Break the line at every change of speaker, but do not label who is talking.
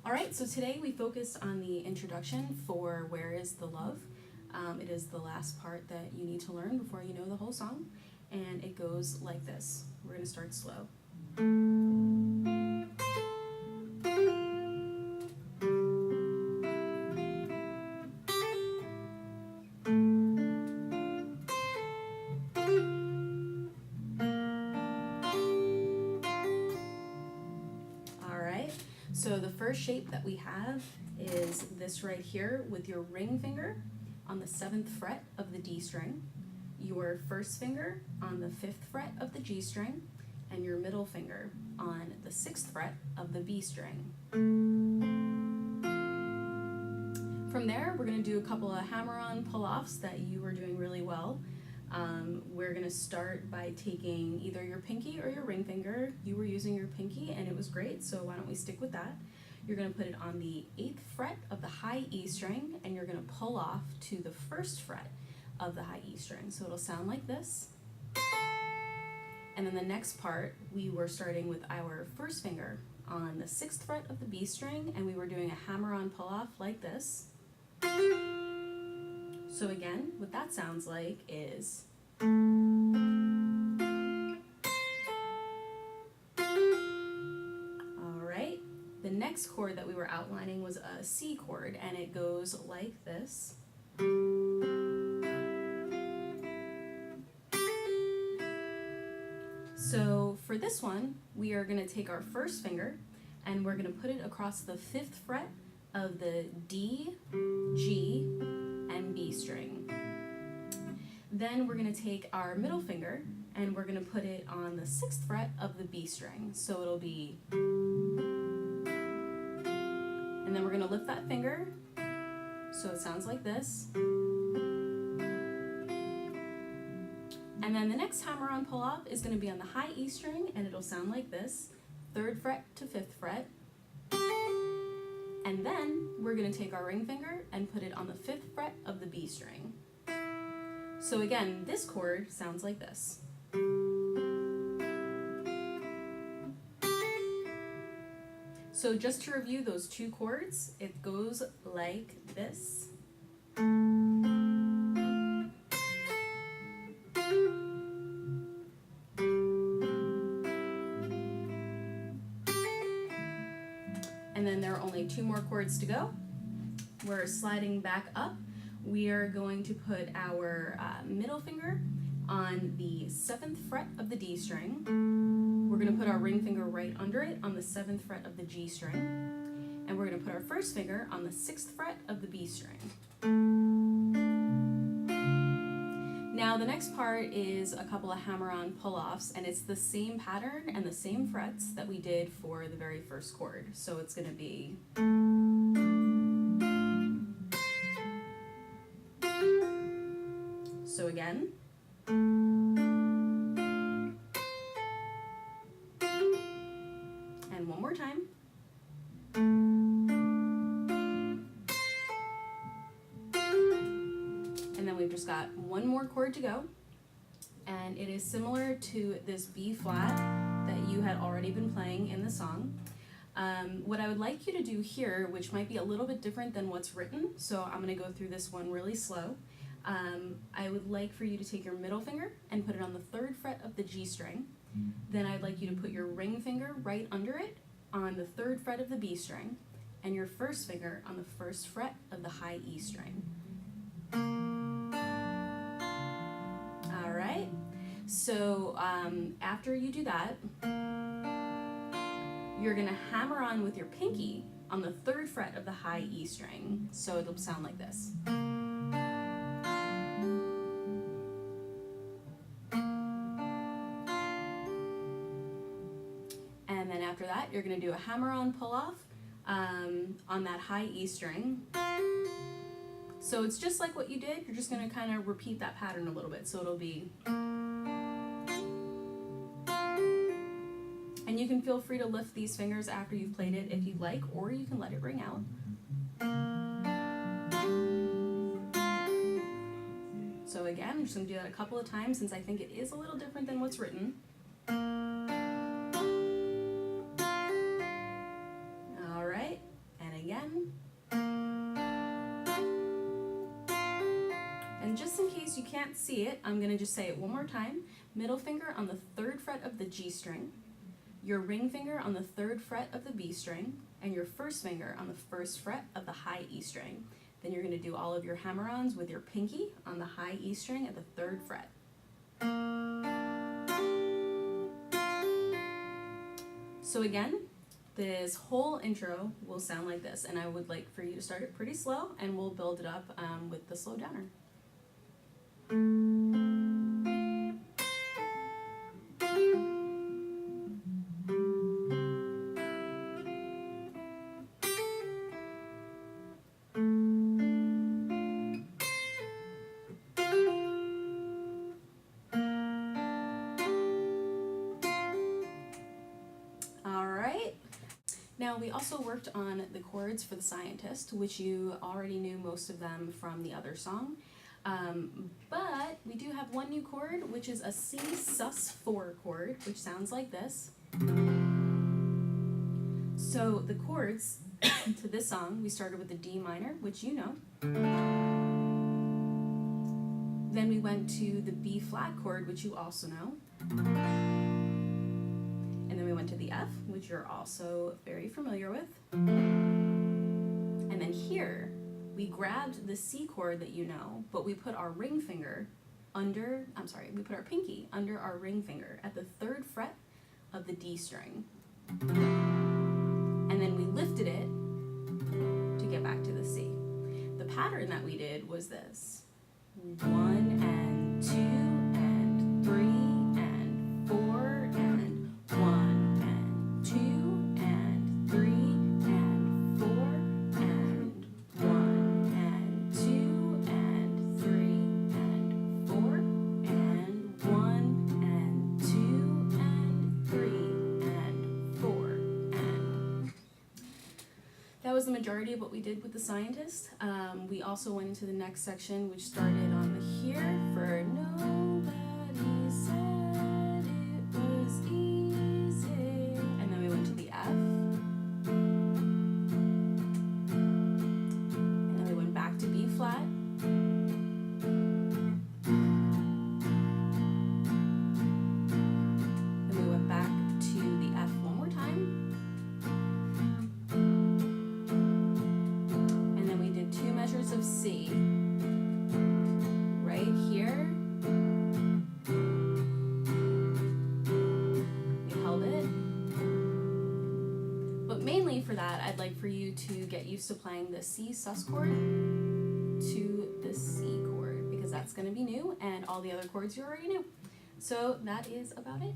All right, so today we focused on the introduction for Where is the Love? It is the last part that you need to learn before you know the whole song, and it goes like this. We're going to start slow. So the first shape that we have is this right here with your ring finger on the 7th fret of the D string, your first finger on the 5th fret of the G string, and your middle finger on the 6th fret of the B string. From there, we're going to do a couple of hammer-on pull-offs that you were doing really well. We're going to start by taking either your pinky or your ring finger. You were using your pinky and it was great, so why don't we stick with that. You're going to put it on the 8th fret of the high E string, and you're going to pull off to the 1st fret of the high E string. So it'll sound like this. And then the next part, we were starting with our first finger on the 6th fret of the B string, and we were doing a hammer-on pull-off like this. So again, what that sounds like is alright, the next chord that we were outlining was a C chord, and it goes like this. So for this one, we are going to take our first finger and we're going to put it across the 5th fret of the D, G, and B string. Then we're going to take our middle finger and we're going to put it on the 6th fret of the B string. So it'll be, and then we're going to lift that finger so it sounds like this. And then the next hammer-on pull-off is going to be on the high E string, and it'll sound like this, 3rd fret to 5th fret. And then we're going to take our ring finger and put it on the 5th fret of the B string. So again, this chord sounds like this. So just to review those two chords, it goes like this. And then there are only 2 more chords to go. We're sliding back up. We are going to put our middle finger on the 7th fret of the D string. We're going to put our ring finger right under it on the 7th fret of the G string. And we're going to put our first finger on the 6th fret of the B string. Now the next part is a couple of hammer-on pull-offs, and it's the same pattern and the same frets that we did for the very first chord. So it's going to be so again, and one more time. And then we've just got one more chord to go, and it is similar to this B flat that you had already been playing in the song. What I would like you to do here, which might be a little bit different than what's written, so I'm going to go through this one really slow. I would like for you to take your middle finger and put it on the 3rd fret of the G string. Then I'd like you to put your ring finger right under it on the 3rd fret of the B string, and your first finger on the 1st fret of the high E string. Alright, so after you do that, you're going to hammer on with your pinky on the 3rd fret of the high E string, so it'll sound like this. And then after that, you're going to do a hammer-on pull-off on that high E string. So it's just like what you did, you're just going to kind of repeat that pattern a little bit. So it'll be, and you can feel free to lift these fingers after you've played it if you'd like, or you can let it ring out. So again, I'm just going to do that a couple of times since I think it is a little different than what's written. Alright, can't see it, I'm going to just say it one more time. Middle finger on the 3rd fret of the G string, your ring finger on the 3rd fret of the B string, and your first finger on the 1st fret of the high E string. Then you're going to do all of your hammer-ons with your pinky on the high E string at the 3rd fret. So again, this whole intro will sound like this, and I would like for you to start it pretty slow, and we'll build it up with the slow downer. Now we also worked on the chords for the Scientist, which you already knew most of them from the other song. But we do have one new chord, which is a C sus4 chord, which sounds like this. So the chords to this song, we started with the D minor, which you know. Then we went to the B flat chord, which you also know. And then we went to the F, which you're also very familiar with. And then here, we grabbed the C chord that you know, but we put our ring finger under, we put our pinky under our ring finger at the 3rd fret of the D string. And then we lifted it to get back to the C. The pattern that we did was this: 1 and 2 and 3 and 4 and 1 and 2 and 3 and 4 and 1 and 2 and 3 and 4 and 1 and 2 and 3 and 4 and. That was the majority of what we did with the Scientist. We also went into the next section, which started on the here for nobody said it was easy, and then we went to the F, and then we went back to B flat, then we went back to the F one more time. Of C right here. We held it. But mainly for that, I'd like for you to get used to playing the C sus chord to the C chord, because that's going to be new, and all the other chords you already knew. So that is about it.